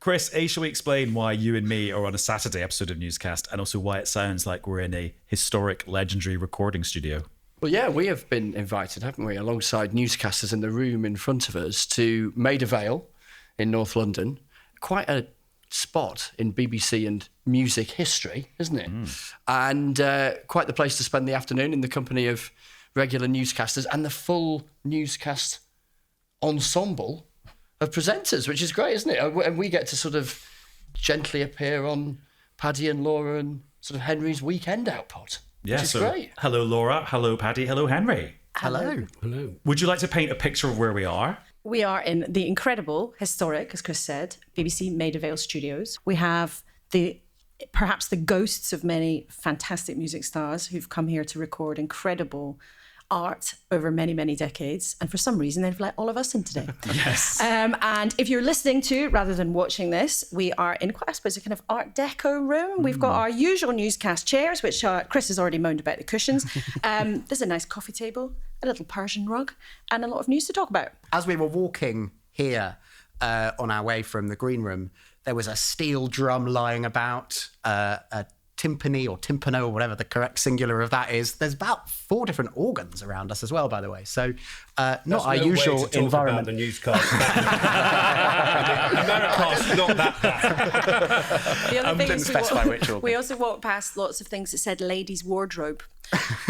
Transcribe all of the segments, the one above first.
Chris, shall we explain why you and me are on a Saturday episode of Newscast, and also why it sounds like we're in a historic, legendary recording studio? Well, yeah, we have been invited, haven't we, alongside newscasters in the room in front of us, to Maida Vale in North London. Quite a spot in BBC and music history, isn't it? And quite the place to spend the afternoon in the company of regular newscasters and the full newscast ensemble of presenters, which is great, isn't it? And we get to sort of gently appear on Paddy and Laura and sort of Henry's weekend output. Yeah, which is great. Hello, Laura. Hello, Paddy. Hello, Henry. Hello. Would you like to paint a picture of where we are? We are in the incredible, historic, as Chris said, BBC Maida Vale studios. We have perhaps the ghosts of many fantastic music stars who've come here to record incredible art over many, many decades. And for some reason, they've let all of us in today. Yes. And if you're listening to, rather than watching this, we are in quite, I suppose, a kind of Art Deco room. We've got our usual newscast chairs, which Chris has already moaned about the cushions. There's a nice coffee table, a little Persian rug, and a lot of news to talk about. As we were walking here on our way from the green room, there was a steel drum lying about, a timpani or timpano or whatever the correct singular of that is. There's about 4 different organs around us as well, by the way. So not our usual environment. The newscast. Americast, not that bad. The other thing didn't is specify which organ. we also walked past lots of things that said ladies' wardrobe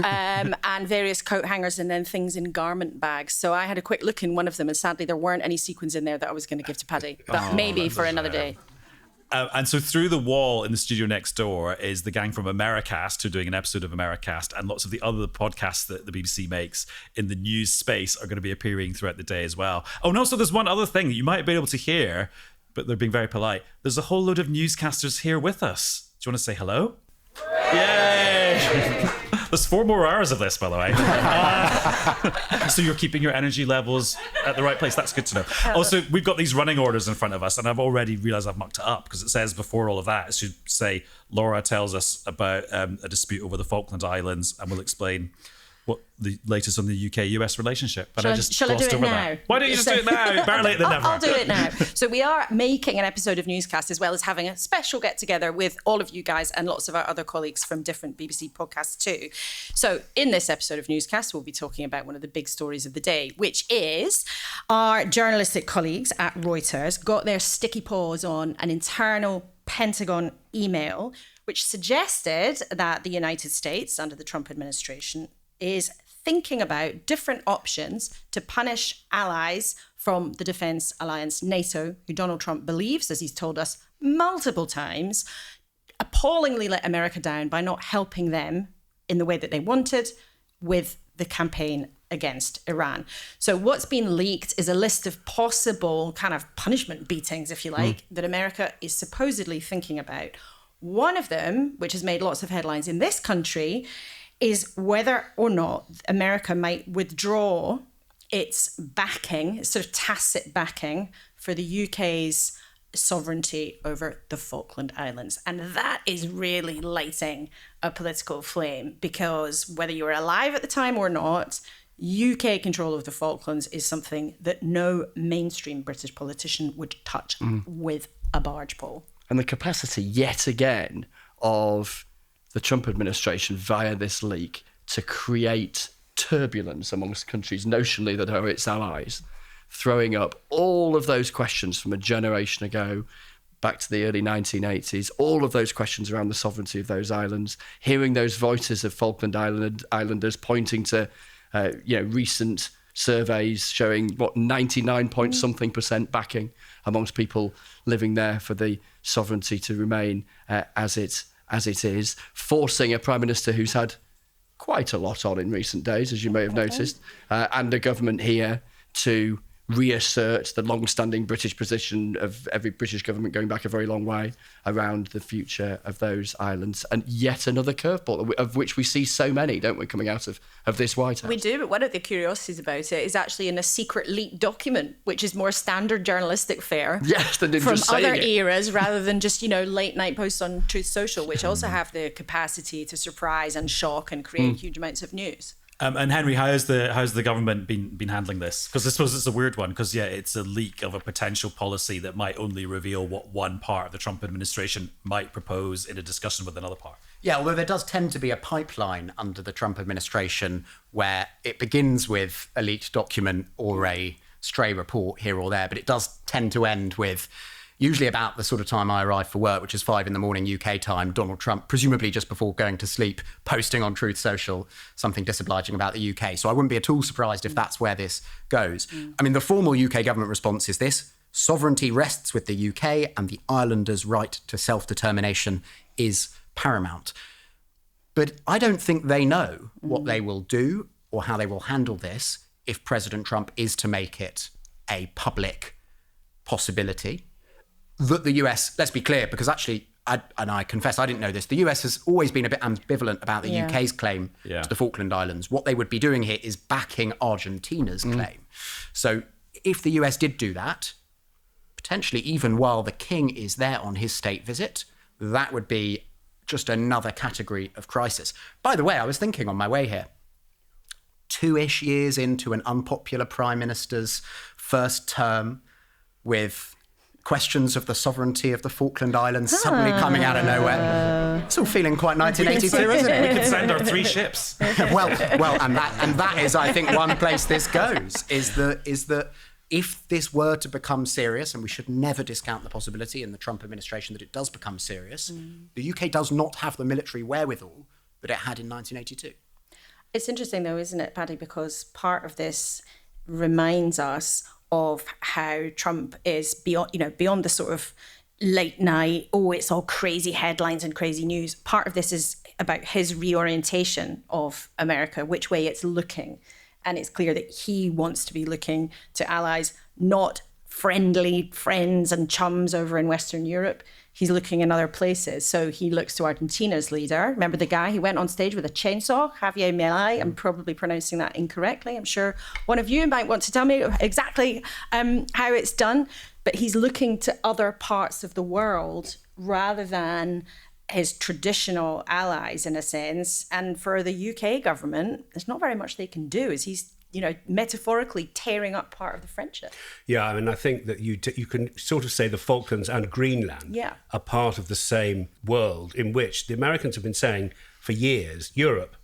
and various coat hangers and then things in garment bags. So I had a quick look in one of them and sadly there weren't any sequins in there that I was going to give to Paddy. But maybe for another day. And so through the wall in the studio next door is the gang from Americast, who are doing an episode of Americast, and lots of the other podcasts that the BBC makes in the news space are going to be appearing throughout the day as well. Oh, and also there's one other thing that you might be able to hear, but they're being very polite. There's a whole load of newscasters here with us. Do you want to say hello? Yay! There's 4 more hours of this, by the way. So you're keeping your energy levels at the right place. That's good to know. Also, we've got these running orders in front of us, and I've already realised I've mucked it up because it says before all of that, it should say Laura tells us about a dispute over the Falkland Islands, and we'll explain what the latest on the UK-US relationship. But Shall I do it now? That. Why don't you just do it now? Better late than never. I'll do it now. So we are making an episode of Newscast as well as having a special get-together with all of you guys and lots of our other colleagues from different BBC podcasts too. So in this episode of Newscast, we'll be talking about one of the big stories of the day, which is our journalistic colleagues at Reuters got their sticky paws on an internal Pentagon email which suggested that the United States, under the Trump administration, is thinking about different options to punish allies from the defense alliance NATO, who Donald Trump believes, as he's told us multiple times, appallingly let America down by not helping them in the way that they wanted with the campaign against Iran. So what's been leaked is a list of possible kind of punishment beatings, if you like, that America is supposedly thinking about. One of them, which has made lots of headlines in this country, is whether or not America might withdraw its backing, its sort of tacit backing for the UK's sovereignty over the Falkland Islands. And that is really lighting a political flame because whether you were alive at the time or not, UK control of the Falklands is something that no mainstream British politician would touch with a barge pole. And the capacity, yet again, of the Trump administration via this leak to create turbulence amongst countries notionally that are its allies, throwing up all of those questions from a generation ago back to the early 1980s, all of those questions around the sovereignty of those islands, hearing those voices of Falkland Islanders pointing to recent surveys showing 99 point something % backing amongst people living there for the sovereignty to remain as it is, forcing a prime minister who's had quite a lot on in recent days, as you may have noticed, and a government here to reassert the long-standing British position of every British government going back a very long way around the future of those islands. And yet another curveball, of which we see so many, don't we, coming out of this White House? We do, but one of the curiosities about it is actually in a secret leaked document, which is more standard journalistic fare than from just other saying eras rather than just, late night posts on Truth Social, which also have the capacity to surprise and shock and create huge amounts of news. And Henry, how's the government been handling this? Because I suppose it's a weird one. Because it's a leak of a potential policy that might only reveal what one part of the Trump administration might propose in a discussion with another part. Yeah, although there does tend to be a pipeline under the Trump administration where it begins with a leaked document or a stray report here or there, but it does tend to end with, usually about the sort of time I arrive for work, which is 5 a.m. UK time, Donald Trump, presumably just before going to sleep, posting on Truth Social something disobliging about the UK. So I wouldn't be at all surprised if that's where this goes. I mean, the formal UK government response is this: sovereignty rests with the UK and the islanders' right to self-determination is paramount. But I don't think they know what they will do or how they will handle this if President Trump is to make it a public possibility. That the US, let's be clear, because actually, I confess I didn't know this, the US has always been a bit ambivalent about the UK's claim to the Falkland Islands. What they would be doing here is backing Argentina's claim. So if the US did do that, potentially even while the king is there on his state visit, that would be just another category of crisis. By the way, I was thinking on my way here, 2-ish years into an unpopular prime minister's first term, with questions of the sovereignty of the Falkland Islands suddenly coming out of nowhere. It's all feeling quite 1982, isn't it? We could send our 3 ships. well, and that is, I think, one place this goes, is that if this were to become serious, and we should never discount the possibility in the Trump administration that it does become serious, the UK does not have the military wherewithal that it had in 1982. It's interesting though, isn't it, Paddy, because part of this reminds us of how Trump is beyond the sort of late night, it's all crazy headlines and crazy news. Part of this is about his reorientation of America, which way it's looking. And it's clear that he wants to be looking to allies, not friendly friends and chums over in Western Europe. He's looking in other places. So he looks to Argentina's leader. Remember the guy who went on stage with a chainsaw, Javier Milei? I'm probably pronouncing that incorrectly. I'm sure one of you might want to tell me exactly how it's done. But he's looking to other parts of the world rather than his traditional allies, in a sense. And for the UK government, there's not very much they can do, as he's metaphorically tearing up part of the friendship. Yeah, I mean, I think that you can sort of say the Falklands and Greenland are part of the same world, in which the Americans have been saying for years, Europe,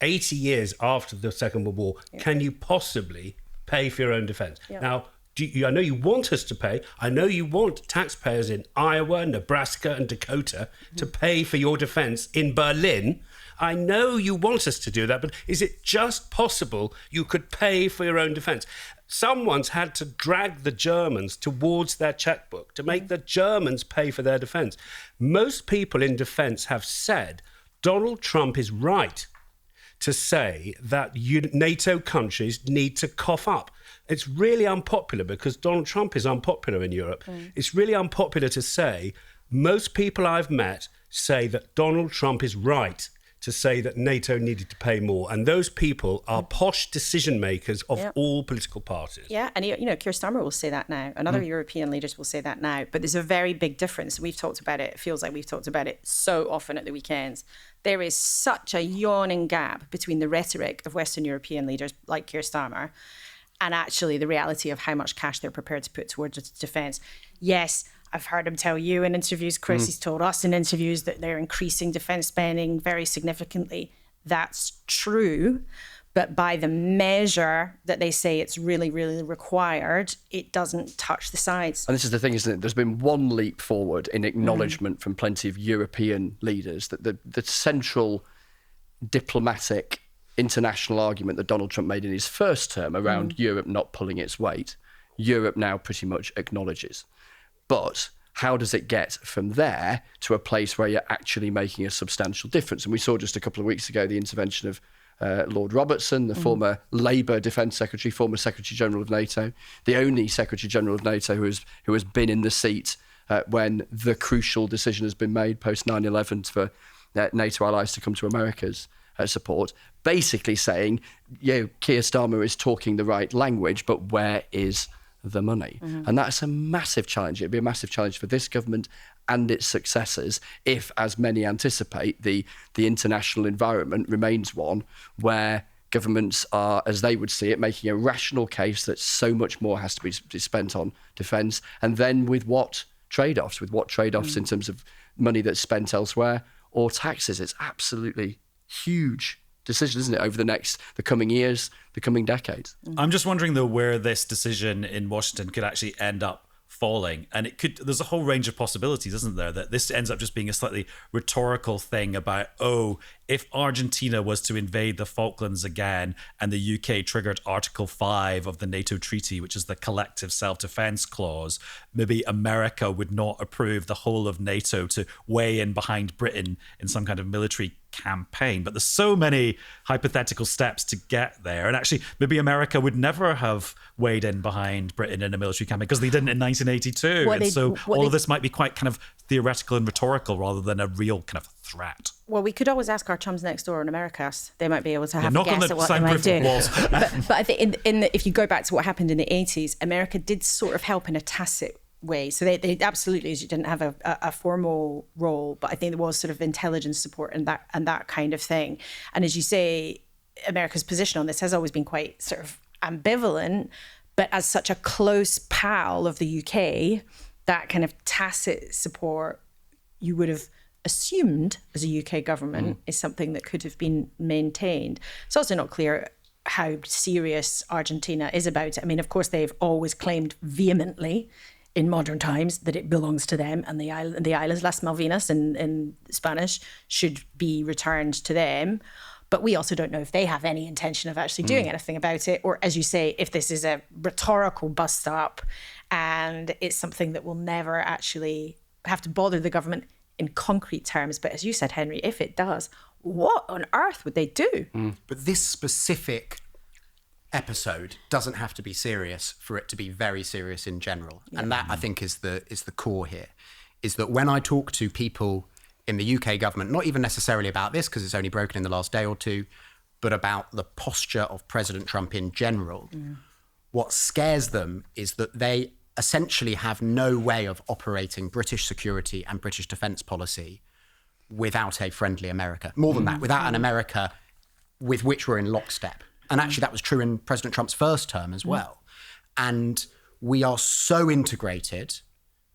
80 years after the Second World War, can you possibly pay for your own defence? Now, I know you want us to pay. I know you want taxpayers in Iowa, Nebraska and Dakota to pay for your defence in Berlin. I know you want us to do that, but is it just possible you could pay for your own defence? Someone's had to drag the Germans towards their checkbook to make the Germans pay for their defence. Most people in defence have said Donald Trump is right to say that NATO countries need to cough up. It's really unpopular because Donald Trump is unpopular in Europe. It's really unpopular to say, most people I've met say that Donald Trump is right to say that NATO needed to pay more. And those people are posh decision makers of all political parties. Yeah, and Keir Starmer will say that now. And other European leaders will say that now. But there's a very big difference. We've talked about it. It feels like we've talked about it so often at the weekends. There is such a yawning gap between the rhetoric of Western European leaders like Keir Starmer and actually the reality of how much cash they're prepared to put towards defence. Yes, I've heard him tell you in interviews, Chris, he's told us in interviews that they're increasing defence spending very significantly. That's true. But by the measure that they say it's really, really required, it doesn't touch the sides. And this is the thing, isn't it? There's been one leap forward in acknowledgement from plenty of European leaders that the central diplomatic international argument that Donald Trump made in his first term around Europe not pulling its weight, Europe now pretty much acknowledges. But how does it get from there to a place where you're actually making a substantial difference? And we saw just a couple of weeks ago the intervention of Lord Robertson, the former Labour Defence Secretary, former Secretary General of NATO, the only Secretary General of NATO who has been in the seat when the crucial decision has been made post 9/11 for NATO allies to come to America's support, basically saying, Keir Starmer is talking the right language, but where is the money? And that's a massive challenge. It'd be a massive challenge for this government and its successors if, as many anticipate, the international environment remains one where governments are, as they would see it, making a rational case that so much more has to be spent on defence. And then with what trade-offs? With what trade-offs in terms of money that's spent elsewhere or taxes? It's absolutely huge decision, isn't it, over the coming years, the coming decades. I'm just wondering, though, where this decision in Washington could actually end up falling. And there's a whole range of possibilities, isn't there, that this ends up just being a slightly rhetorical thing about, if Argentina was to invade the Falklands again and the UK triggered Article 5 of the NATO treaty, which is the collective self-defense clause, maybe America would not approve the whole of NATO to weigh in behind Britain in some kind of military campaign. But there's so many hypothetical steps to get there. And actually, maybe America would never have weighed in behind Britain in a military campaign because they didn't in 1982. All of this might be quite kind of theoretical and rhetorical rather than a real kind of threat. Well, we could always ask our chums next door on Americast. They might be able to have a knock on guess the at what they might do. walls. but I think if you go back to what happened in the 80s, America did sort of help in a tacit way. So they absolutely didn't have a formal role, but I think there was sort of intelligence support and that kind of thing. And as you say, America's position on this has always been quite sort of ambivalent, but as such a close pal of the UK, that kind of tacit support you would have assumed as a UK government is something that could have been maintained. It's also not clear how serious Argentina is about it. I mean, of course, they've always claimed vehemently in modern times that it belongs to them, and the islands, Las Malvinas in Spanish, should be returned to them. But we also don't know if they have any intention of actually doing anything about it, or, as you say, if this is a rhetorical bust-up and it's something that will never actually have to bother the government in concrete terms. But as you said, Henry, if it does, what on earth would they do? But this specific episode doesn't have to be serious for it to be very serious in general. Yeah. And that, I think, is the core here, is that when I talk to people in the UK government, not even necessarily about this, because it's only broken in the last day or two, but about the posture of President Trump in general, what scares them is that they essentially have no way of operating British security and British defence policy without a friendly America. More than that, without an America with which we're in lockstep. And actually that was true in President Trump's first term as well. And we are so integrated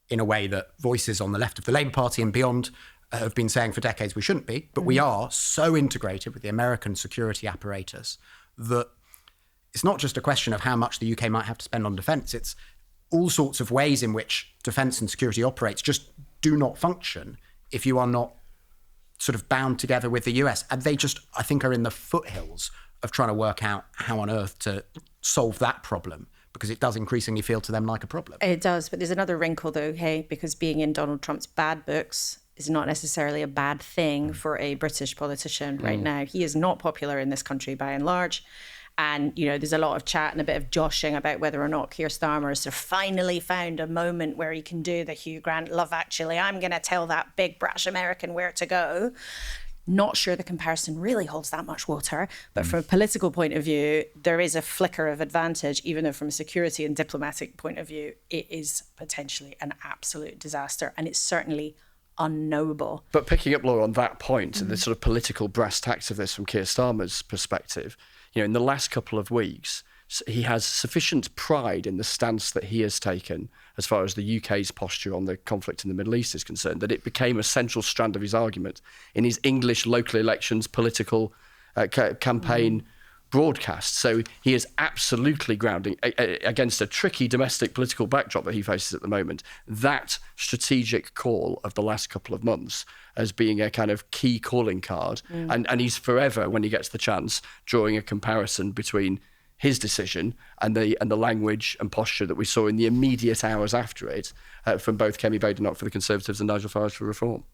in a way that voices on the left of the Labour Party and beyond have been saying for decades we shouldn't be, but we are so integrated with the American security apparatus that it's not just a question of how much the UK might have to spend on defence, it's all sorts of ways in which defence and security operates just do not function if you are not sort of bound together with the US. And they just, I think, are in the foothills of trying to work out how on earth to solve that problem, because it does increasingly feel to them like a problem. It does, but there's another wrinkle though, hey, because being in Donald Trump's bad books is not necessarily a bad thing for a British politician right now. He is not popular in this country by and large. And, you know, there's a lot of chat and a bit of joshing about whether or not Keir Starmer has sort of finally found a moment where he can do the Hugh Grant Love Actually, I'm going to tell that big brash American where to go. Not sure the comparison really holds that much water, but from a political point of view, there is a flicker of advantage, even though from a security and diplomatic point of view, it is potentially an absolute disaster. And it's certainly unknowable. But picking up, Laura, on that point, and the sort of political brass tacks of this from Keir Starmer's perspective, you know, in the last couple of weeks, he has sufficient pride in the stance that he has taken as far as the UK's posture on the conflict in the Middle East is concerned, that it became a central strand of his argument in his English local elections political campaign broadcast. So he is absolutely grounding against a tricky domestic political backdrop that he faces at the moment. That strategic call of the last couple of months as being a kind of key calling card. And he's forever, when he gets the chance, drawing a comparison between his decision and the language and posture that we saw in the immediate hours after it from both Kemi Badenoch for the Conservatives and Nigel Farage for Reform.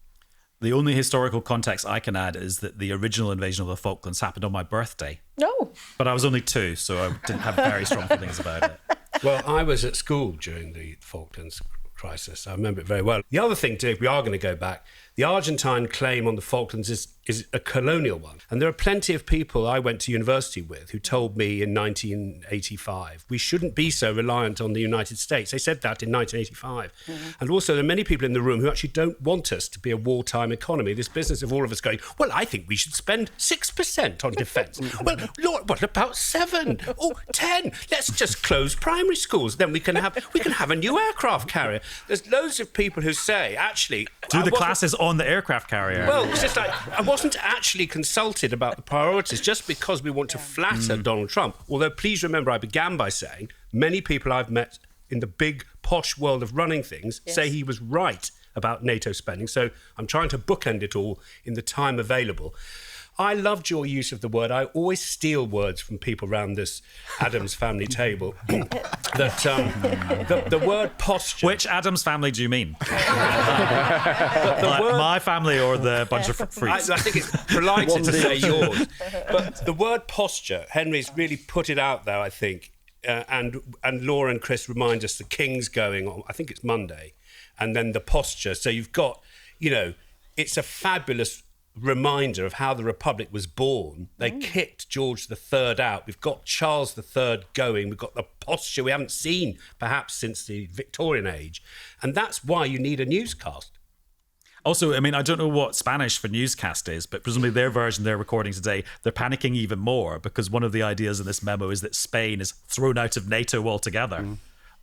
The only historical context I can add is that the original invasion of the Falklands happened on my birthday. No. But I was only 2, so I didn't have very strong feelings about it. Well, I was at school during the Falklands crisis. I remember it very well. The other thing, too, if we are going to go back, The Argentine claim on the Falklands is a colonial one. And there are plenty of people I went to university with who told me in 1985, we shouldn't be so reliant on the United States. They said that in 1985. And also there are many people in the room who actually don't want us to be a wartime economy. This business of all of us going, well, I think we should spend 6% on defence. Well, Lord, what about 7 or 10? Let's just close primary schools. Then we can have a new aircraft carrier. There's loads of people who say, actually... Do the classes on the aircraft carrier. Well, it's just like, I wasn't actually consulted about the priorities just because we want to flatter Donald Trump. Although, please remember, I began by saying many people I've met in the big, posh world of running things say he was right about NATO spending. So I'm trying to bookend it all in the time available. I loved your use of the word. I always steal words from people around this Addams family table. The word posture. Which Addams family do you mean? My family or the bunch of freaks? I think it's politer to say yours. But the word posture, Henry's really put it out there, I think. And Laura and Chris remind us the King's going on, I think it's Monday. And then the posture. So you've got, it's a fabulous reminder of how the Republic was born. They kicked George III out. We've got Charles III going. We've got the posture we haven't seen perhaps since the Victorian age. And that's why you need a newscast. Also, I mean, I don't know what Spanish for newscast is, but presumably their version they're recording today, they're panicking even more because one of the ideas in this memo is that Spain is thrown out of NATO altogether.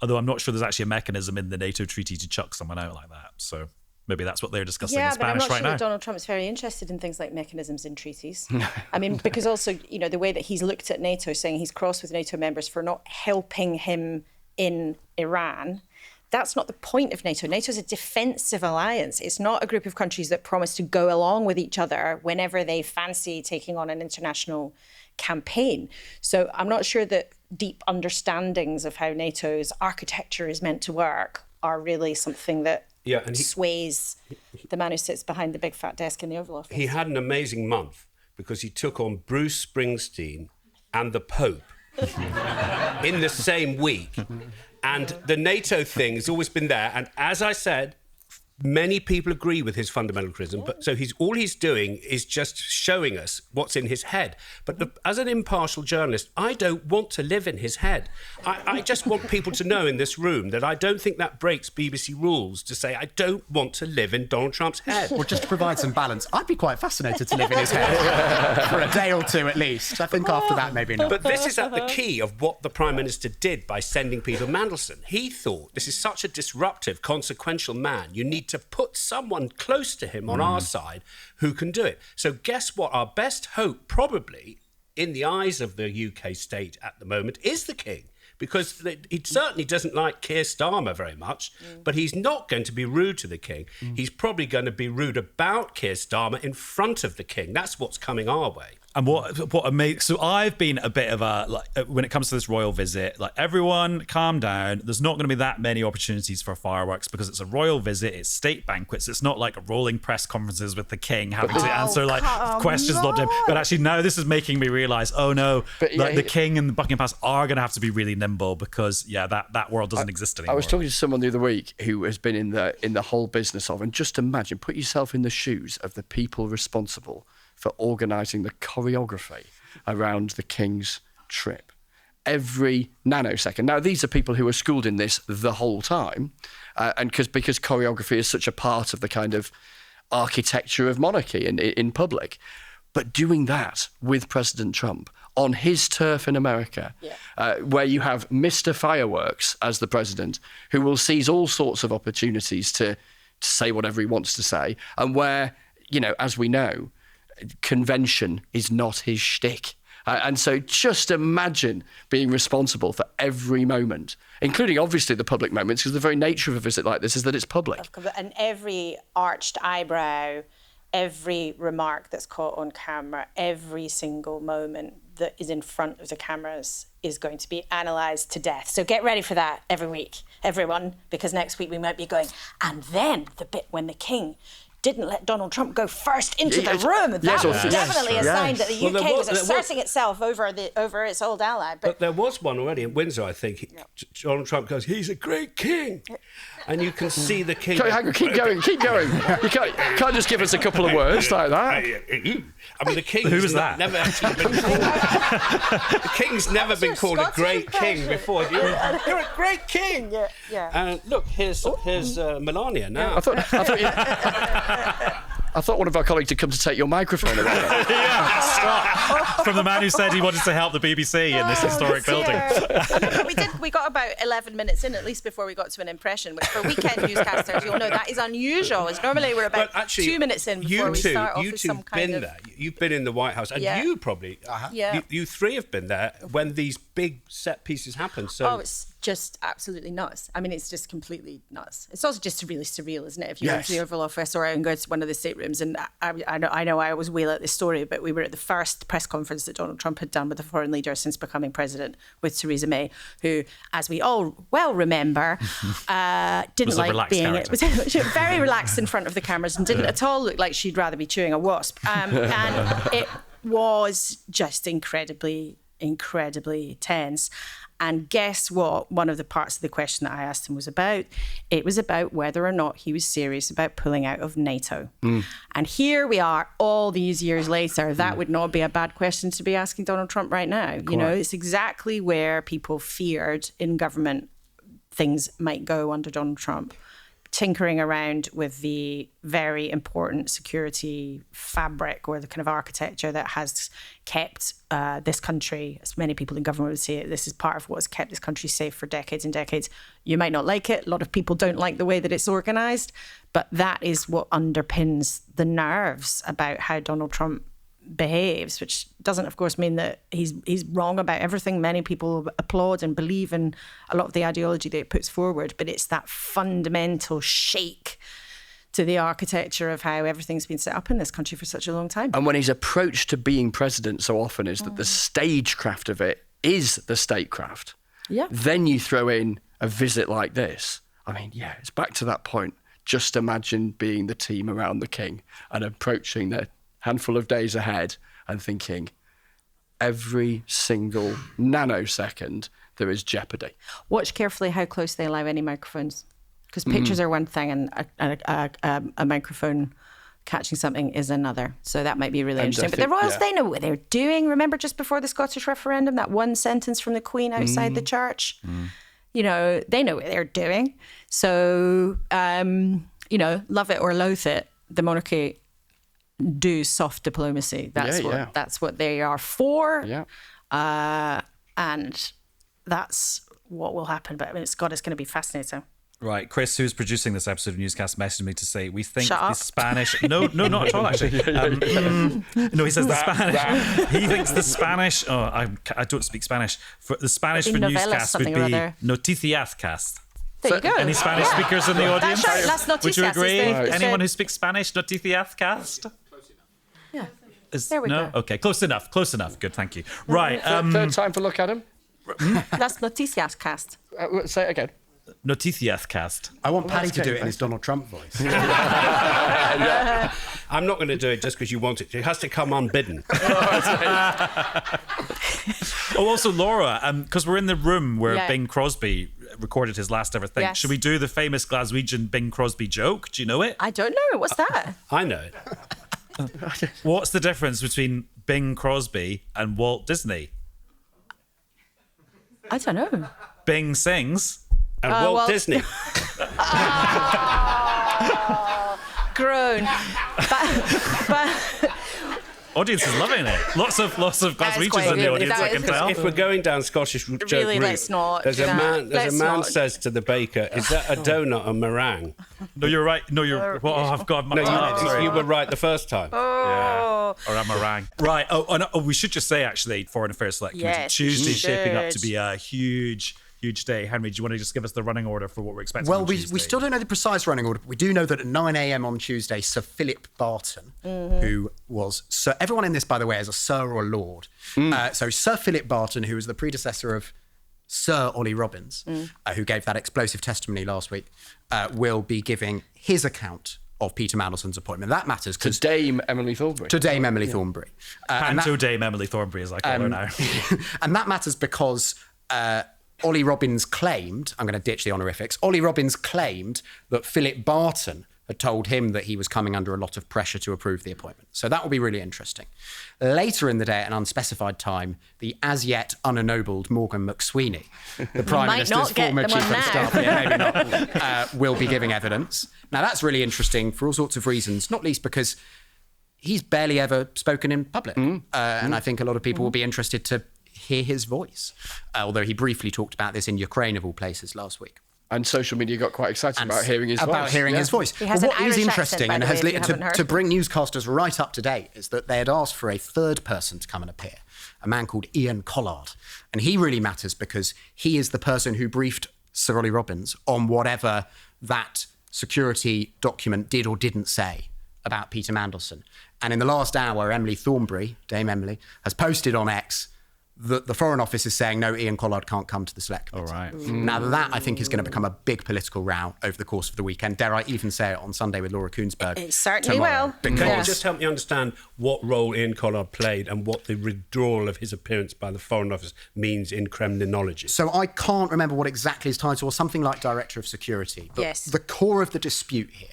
Although I'm not sure there's actually a mechanism in the NATO treaty to chuck someone out like that. So maybe that's what they're discussing in Spanish right now. Yeah, but I'm not sure that Donald Trump's very interested in things like mechanisms in treaties. I mean, because also, the way that he's looked at NATO, saying he's cross with NATO members for not helping him in Iran, that's not the point of NATO. NATO is a defensive alliance. It's not a group of countries that promise to go along with each other whenever they fancy taking on an international campaign. So I'm not sure that deep understandings of how NATO's architecture is meant to work are really something that sways the man who sits behind the big fat desk in the Oval Office. He had an amazing month because he took on Bruce Springsteen and the Pope in the same week. And the NATO thing has always been there. And as I said, many people agree with his fundamentalism, but so all he's doing is just showing us what's in his head. But as an impartial journalist, I don't want to live in his head. I just want people to know in this room that I don't think that breaks BBC rules to say I don't want to live in Donald Trump's head. Well, just to provide some balance, I'd be quite fascinated to live in his head for a day or two at least. I think after that, maybe not. But this is at the key of what the Prime Minister did by sending Peter Mandelson. He thought, this is such a disruptive, consequential man, you need to put someone close to him on our side who can do it. So guess what? Our best hope, probably, in the eyes of the UK state at the moment, is the King. Because he certainly doesn't like Keir Starmer very much, but he's not going to be rude to the King. He's probably going to be rude about Keir Starmer in front of the King. That's what's coming our way. And what amazing. So I've been a bit of when it comes to this royal visit, everyone calm down. There's not going to be that many opportunities for fireworks because it's a royal visit, it's state banquets. It's not like rolling press conferences with the King having to answer questions lobbed in. But actually now this is making me realise, oh no, the King and the Buckingham Palace are going to have to be really nimble because that world doesn't exist anymore. I was talking to someone the other week who has been in the whole business of, and just imagine, put yourself in the shoes of the people responsible for organising the choreography around the King's trip. Every nanosecond. Now, these are people who are schooled in this the whole time, and because choreography is such a part of the kind of architecture of monarchy in public. But doing that with President Trump on his turf in America, where you have Mr. Fireworks as the president, who will seize all sorts of opportunities to say whatever he wants to say, and where, as we know, convention is not his shtick. And so just imagine being responsible for every moment, including obviously the public moments, because the very nature of a visit like this is that it's public. And every arched eyebrow, every remark that's caught on camera, every single moment that is in front of the cameras is going to be analysed to death. So get ready for that every week, everyone, because next week we might be going, and then the bit when the King didn't let Donald Trump go first into the room. That was definitely a sign that the UK was asserting itself over its old ally. But there was one already in Windsor, I think. Donald Trump goes, he's a great king. and you can see the king. Hang on, keep going. You can't just give us a couple of words like that. I mean, the king. Who was that? Never actually been called. The king's never been called a great king before. You're a great king. Yeah. And look, here's Melania now. I thought one of our colleagues had come to take your microphone away. Stop. From the man who said he wanted to help the BBC in this historic building. We got about 11 minutes in, at least, before we got to an impression, which for weekend newscasters, you'll know that is unusual. It's normally we're about 2 minutes in before we start off with some kind of... You've been in the White House, and you probably... You three have been there when these big set pieces happen. So it's just absolutely nuts. I mean, it's just completely nuts. It's also just really surreal, isn't it? If you go to the Oval Office or and go to one of the staterooms, and I know I always wail at this story, but we were at the first press conference that Donald Trump had done with a foreign leader since becoming president, with Theresa May, who, as we all well remember, didn't like being it. Was very relaxed in front of the cameras and didn't at all look like she'd rather be chewing a wasp. And it was just incredibly tense. And guess what? One of the parts of the question that I asked him was about. It was about whether or not he was serious about pulling out of NATO. And here we are all these years later. That would not be a bad question to be asking Donald Trump right now. You know, it's exactly where people feared in government things might go under Donald Trump. Tinkering around with the very important security fabric or the kind of architecture that has kept this country, as many people in government would say, this is part of what has kept this country safe for decades and decades. You might not like it. A lot of people don't like the way that it's organised, but that is what underpins the nerves about how Donald Trump behaves, which doesn't, of course, mean that he's wrong about everything. Many people applaud and believe in a lot of the ideology that it puts forward, but it's that fundamental shake to the architecture of how everything's been set up in this country for such a long time. And when his approach to being president so often is that the stagecraft of it is the statecraft, then you throw in a visit like this. I mean, it's back to that point. Just imagine being the team around the king and approaching the handful of days ahead and thinking every single nanosecond there is jeopardy. Watch carefully how close they allow any microphones, because pictures are one thing and a microphone catching something is another. So that might be really interesting. But the royals, they know what they're doing. Remember just before the Scottish referendum, that one sentence from the Queen outside the church? You know, they know what they're doing. So, you know, love it or loathe it, the monarchy do soft diplomacy. That's what they are for. And that's what will happen. But I mean, it's going to be fascinating. Right, Chris, who's producing this episode of Newscast, messaged me to say we think the Spanish. No, not at all. Actually, no. He says the Spanish. He thinks the Spanish. Oh, I don't speak Spanish. For the Spanish for Newscast would be Noticiascast. There you go. Any Spanish speakers in the audience? That's right. Would you agree? Anyone who speaks Spanish, Noticiascast? Yeah. There we go. Okay, close enough. Good, thank you. Right. Third time for look at him. That's Noticiascast. Say it again. Noticiascast. I want Paddy to do it in his Donald Trump voice. I'm not going to do it just because you want it. It has to come unbidden. Also, Laura, because we're in the room where Bing Crosby recorded his last ever thing. Yes. Should we do the famous Glaswegian Bing Crosby joke? Do you know it? I don't know. What's that? I know it. What's the difference between Bing Crosby and Walt Disney? I don't know. Bing sings. And Walt Disney. Grown. But audience is loving it. Lots of Glaswegians in the audience, I can tell. If we're going down Scottish joke route, let's not. There's a man says to the baker, "Is that a donut or meringue?" No, you're right. No, you're. Well, I've got. You were right the first time. Yeah. Or a meringue. Right. Oh, we should just say actually, Foreign Affairs Select Committee Tuesday shaping up to be a huge day. Henry, do you want to just give us the running order for what we're expecting? Well, we still don't know the precise running order, but we do know that at 9 a.m. on Tuesday, Sir Philip Barton, who was Sir, everyone in this, by the way, is a Sir or a Lord. So Sir Philip Barton, who was the predecessor of Sir Ollie Robbins, who gave that explosive testimony last week, will be giving his account of Peter Mandelson's appointment. That matters to Dame Emily Thornberry. To Dame Emily Thornberry. Panto Dame Emily Thornberry, as I call her now. And that matters because Ollie Robbins claimed, I'm going to ditch the honorifics, Ollie Robbins claimed that Philip Barton had told him that he was coming under a lot of pressure to approve the appointment. So that will be really interesting. Later in the day, at an unspecified time, the as yet unennobled Morgan McSweeney, the Prime Minister's former Chief of Staff, maybe not, will be giving evidence. Now, that's really interesting for all sorts of reasons, not least because he's barely ever spoken in public. And I think a lot of people will be interested to hear his voice, although he briefly talked about this in Ukraine, of all places, last week. And social media got quite excited about hearing his voice. He has an what is Irish interesting accent, and by the way, if you haven't heard. to bring newscasters right up to date is that they had asked for a third person to come and appear, a man called Ian Collard. And he really matters because he is the person who briefed Sir Ollie Robbins on whatever that security document did or didn't say about Peter Mandelson. And in the last hour, Emily Thornberry, Dame Emily, has posted on X that the Foreign Office is saying, no, Ian Collard can't come to the Select Committee. All right. Now, that, I think, is going to become a big political row over the course of the weekend. Dare I even say it on Sunday with Laura Koonsberg? It certainly tomorrow. will. But can you just help me understand what role Ian Collard played and what the withdrawal of his appearance by the Foreign Office means in Kremlinology? So I can't remember what exactly his title was, something like Director of Security. But Yes. the core of the dispute here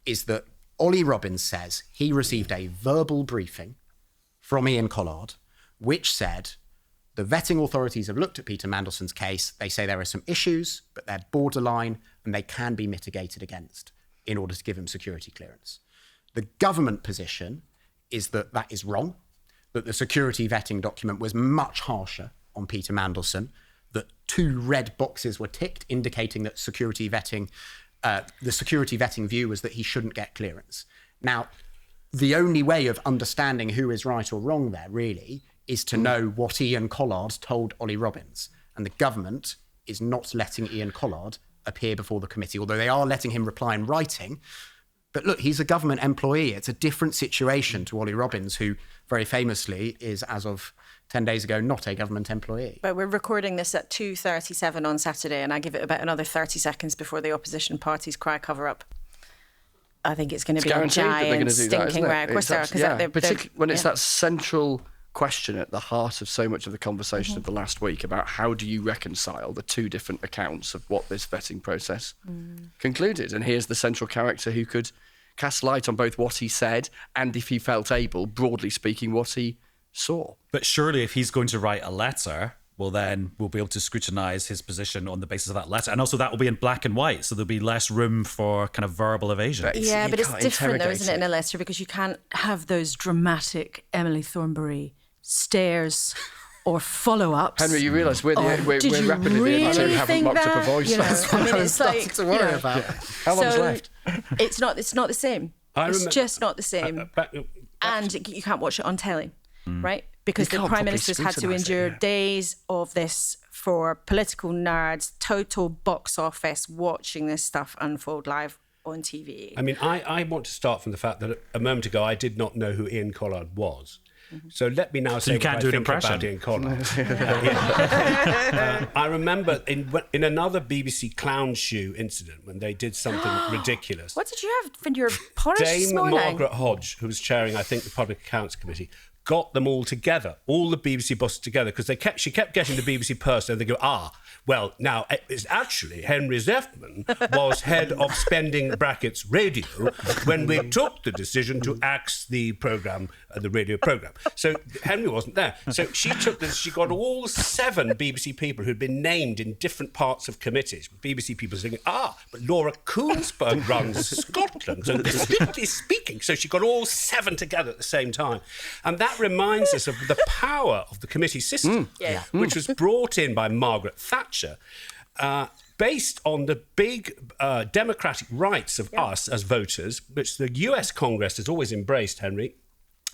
is that Ollie Robbins says he received a verbal briefing from Ian Collard, which said the vetting authorities have looked at Peter Mandelson's case. They say there are some issues, but they're borderline and they can be mitigated against in order to give him security clearance. The government position is that that is wrong, that the security vetting document was much harsher on Peter Mandelson, that 2 red boxes were ticked indicating that security vetting, the security vetting view was that he shouldn't get clearance. Now, the only way of understanding who is right or wrong there, really, is to know what Ian Collard told Ollie Robbins. And the government is not letting Ian Collard appear before the committee, although they are letting him reply in writing. But look, he's a government employee. It's a different situation to Ollie Robbins, who very famously is, as of 10 days ago, not a government employee. But we're recording this at 2:37 on Saturday, and I give it about another 30 seconds before the opposition parties cry cover up. I think it's going to be a guaranteed that they're going giant to do that, stinking isn't row. it? Of course, Particularly when it's that central question at the heart of so much of the conversation of the last week about how do you reconcile the 2 different accounts of what this vetting process concluded. And here's the central character who could cast light on both what he said and, if he felt able, broadly speaking, what he saw. But surely if he's going to write a letter, well, then we'll be able to scrutinise his position on the basis of that letter. And also that will be in black and white, so there'll be less room for kind of verbal evasion. Yeah, but it's can't different though, interrogate isn't it, in a letter? Because you can't have those dramatic Emily Thornberry stares or follow-ups. Henry, you realise we're did rapidly you the only two who really haven't think mocked up a that? voice. You know, That's I what mean, I was it's like, Starting to worry about. How long's So, left? It's not the same. It's just not the same. And you can't watch it on telly, right? Because You the can't Prime properly Minister's had to scrutinise it, endure yeah. days of this for political nerds, total box office, watching this stuff unfold live on TV. I mean, I want to start from the fact that a moment ago I did not know who Ian Collard was. So let me now say you can't what do I an think impression. about Ian Collard. I remember in another BBC clown shoe incident when they did something ridiculous. What did you have for your porridge this Dame morning? Margaret Hodge, who was chairing, I think, the Public Accounts Committee, got them all together, all the BBC bosses together, because she kept getting the BBC purse, and they go, well, now, it's actually Henry Zeffman was head of spending brackets radio when we took the decision to axe the programme, the radio programme. So Henry wasn't there. So she took this, she got all 7 BBC people who'd been named in different parts of committees. BBC people saying, but Laura Koonsberg runs Scotland, so distinctly speaking. So she got all 7 together at the same time. And that reminds us of the power of the committee system, which was brought in by Margaret Thatcher, based on the big democratic rights of us as voters, which the US Congress has always embraced, Henry.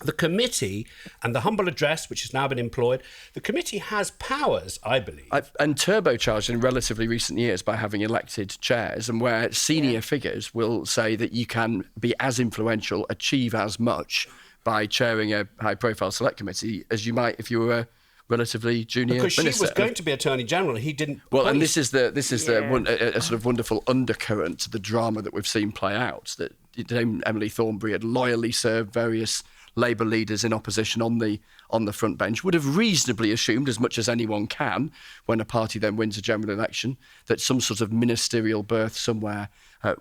The committee and the humble address, which has now been employed, the committee has powers, I believe. And turbocharged in relatively recent years by having elected chairs, and where senior figures will say that you can be as influential, achieve as much by chairing a high-profile select committee as you might if you were a relatively junior because minister. she was going to be Attorney General, he didn't. Well, and this is a sort of wonderful undercurrent to the drama that we've seen play out. That Dame Emily Thornberry had loyally served various Labour leaders in opposition on the front bench would have reasonably assumed, as much as anyone can, when a party then wins a general election, that some sort of ministerial berth somewhere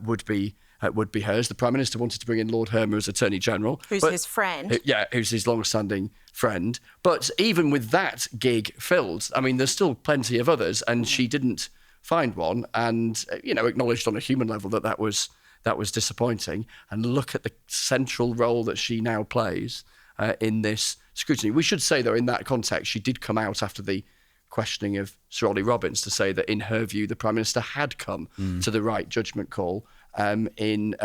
would be hers. The Prime Minister wanted to bring in Lord Hermer as Attorney General. Who's his friend. Who's his long-standing friend. But even with that gig filled, I mean, there's still plenty of others, and she didn't find one, and acknowledged on a human level that was disappointing. And look at the central role that she now plays in this scrutiny. We should say, though, in that context, she did come out after the questioning of Sir Ollie Robbins to say that, in her view, the Prime Minister had come to the right judgment call in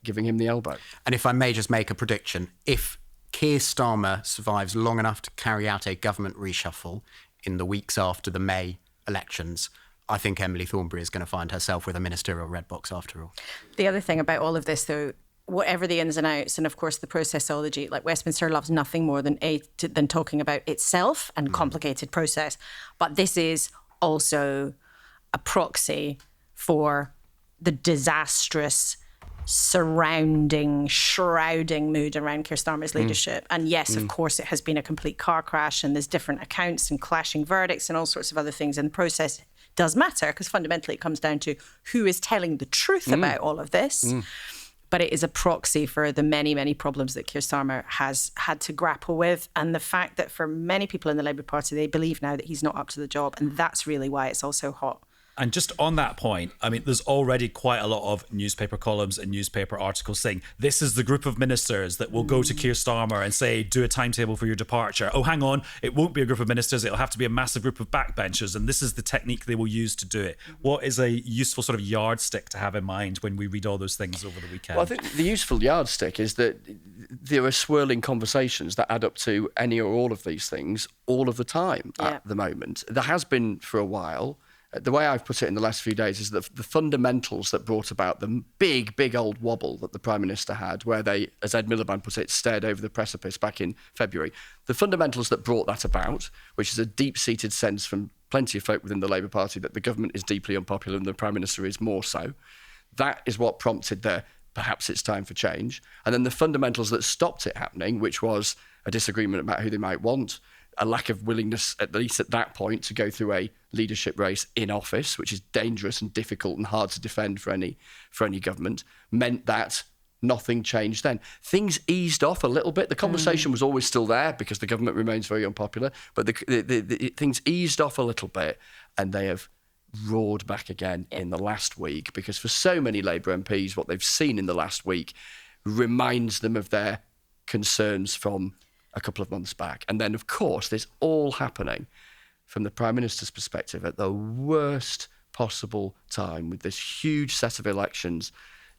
giving him the elbow. And if I may just make a prediction, if Keir Starmer survives long enough to carry out a government reshuffle in the weeks after the May elections, I think Emily Thornberry is going to find herself with a ministerial red box after all. The other thing about all of this, though, whatever the ins and outs, and of course the processology, like Westminster loves nothing more than talking about itself and complicated process. But this is also a proxy for the disastrous shrouding mood around Keir Starmer's leadership. And yes, of course, it has been a complete car crash, and there's different accounts and clashing verdicts and all sorts of other things. And the process does matter, because fundamentally it comes down to who is telling the truth about all of this. But it is a proxy for the many, many problems that Keir Starmer has had to grapple with. And the fact that for many people in the Labour Party, they believe now that he's not up to the job. And that's really why it's all so hot. And just on that point, I mean, there's already quite a lot of newspaper columns and newspaper articles saying this is the group of ministers that will go to Keir Starmer and say, do a timetable for your departure. Oh, hang on, it won't be a group of ministers. It'll have to be a massive group of backbenchers. And this is the technique they will use to do it. What is a useful sort of yardstick to have in mind when we read all those things over the weekend? Well, I think the useful yardstick is that there are swirling conversations that add up to any or all of these things all of the time at the moment. There has been for a while. The way I've put it in the last few days is that the fundamentals that brought about the big old wobble that the Prime Minister had, where they, as Ed Miliband put it, stared over the precipice back in February, the fundamentals that brought that about, which is a deep-seated sense from plenty of folk within the Labour Party that the government is deeply unpopular and the Prime Minister is more so, that is what prompted perhaps it's time for change. And then the fundamentals that stopped it happening, which was a disagreement about who they might want, a lack of willingness, at least at that point, to go through a leadership race in office, which is dangerous and difficult and hard to defend for any government, meant that nothing changed then. Things eased off a little bit. The conversation was always still there because the government remains very unpopular, but the things eased off a little bit, and they have roared back again in the last week, because for so many Labour MPs, what they've seen in the last week reminds them of their concerns from a couple of months back. And then, of course, this all happening from the Prime Minister's perspective at the worst possible time, with this huge set of elections,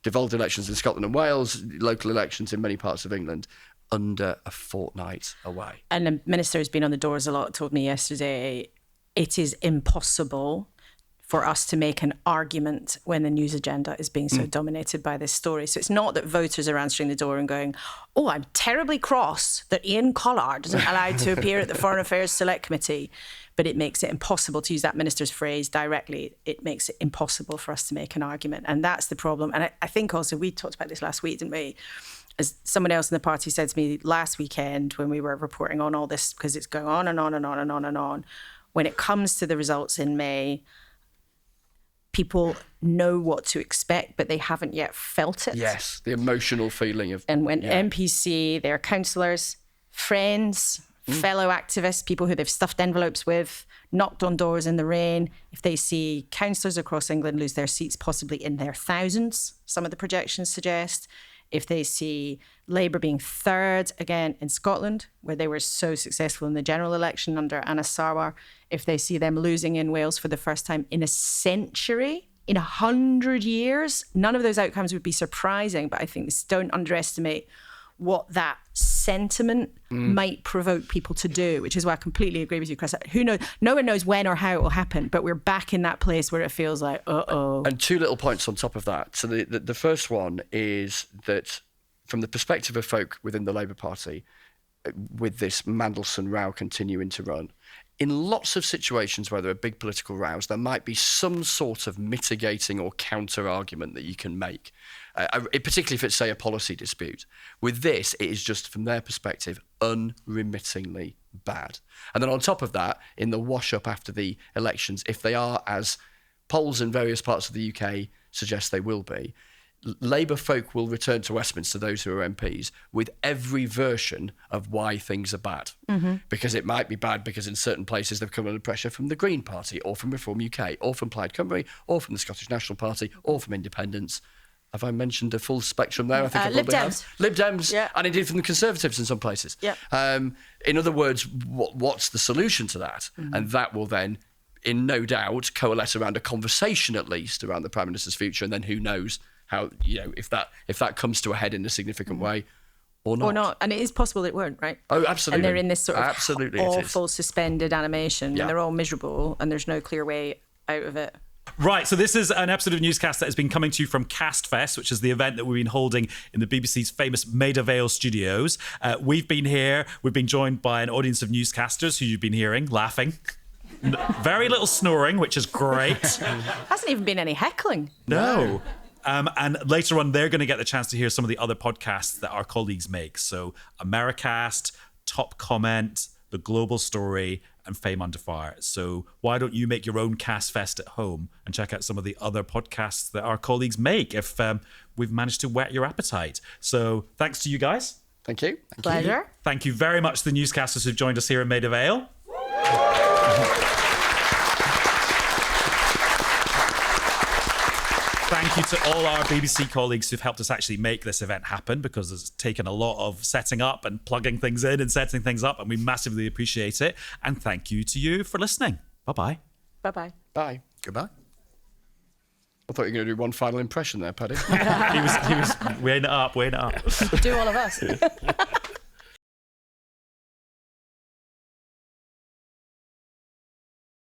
devolved elections in Scotland and Wales, local elections in many parts of England, under a fortnight away. And the Minister has been on the doors a lot, told me yesterday, it is impossible for us to make an argument when the news agenda is being so dominated by this story. So it's not that voters are answering the door and going, oh, I'm terribly cross that Ian Collard isn't allowed to appear at the Foreign Affairs Select Committee, but it makes it impossible, to use that minister's phrase directly, it makes it impossible for us to make an argument. And that's the problem. And I think also, we talked about this last week, didn't we? As someone else in the party said to me last weekend when we were reporting on all this, because it's going on and on and on and on and on, when it comes to the results in May, people know what to expect, but they haven't yet felt it. Yes, the emotional feeling of... And when MPs see their councillors, friends, fellow activists, people who they've stuffed envelopes with, knocked on doors in the rain, if they see councillors across England lose their seats, possibly in their thousands, some of the projections suggest, if they see Labour being third again in Scotland, where they were so successful in the general election under Anna Sarwar, if they see them losing in Wales for the first time in a century, in 100 years, none of those outcomes would be surprising. But I think don't underestimate what that sentiment might provoke people to do, which is why I completely agree with you, Chris. Who knows? No one knows when or how it will happen, but we're back in that place where it feels like, uh-oh. And two little points on top of that. So the first one is that from the perspective of folk within the Labour Party, with this Mandelson row continuing to run, in lots of situations where there are big political rows, there might be some sort of mitigating or counter argument that you can make, particularly if it's, say, a policy dispute. With this, it is just, from their perspective, unremittingly bad. And then on top of that, in the wash-up after the elections, if they are, as polls in various parts of the UK suggest they will be, Labour folk will return to Westminster, those who are MPs, with every version of why things are bad. Because it might be bad because in certain places they've come under pressure from the Green Party, or from Reform UK, or from Plaid Cymru, or from the Scottish National Party, or from Independents. Have I mentioned a full spectrum there? I think I Lib probably Dems. have. Lib Dems, Yeah. and indeed from the Conservatives in some places. Yeah. In other words, what's the solution to that? And that will then, in no doubt, coalesce around a conversation at least around the Prime Minister's future, and then who knows how, if that comes to a head in a significant way or not. Or not. And it is possible it won't, right? Oh, absolutely. And they're in this sort of absolutely it is. awful suspended animation, Yeah. and they're all miserable, and there's no clear way out of it. Right, so this is an episode of Newscast that has been coming to you from Castfest, which is the event that we've been holding in the BBC's famous Maida Vale studios. We've been here, we've been joined by an audience of newscasters who you've been hearing, laughing. Very little snoring, which is great. Hasn't even been any heckling. No. And later on, they're going to get the chance to hear some of the other podcasts that our colleagues make. So Americast, Top Comment, The Global Story, and Fame Under Fire. So why don't you make your own Castfest at home and check out some of the other podcasts that our colleagues make if we've managed to whet your appetite. So thanks to you guys. Thank you. Pleasure. Thank you very much to the newscasters who've joined us here in Maida Vale. Thank you to all our BBC colleagues who've helped us actually make this event happen, because it's taken a lot of setting up and plugging things in and setting things up, and we massively appreciate it. And thank you to you for listening. Bye-bye. Bye-bye. Bye. Goodbye. I thought you were going to do one final impression there, Paddy. He was weighing it up. Do all of us.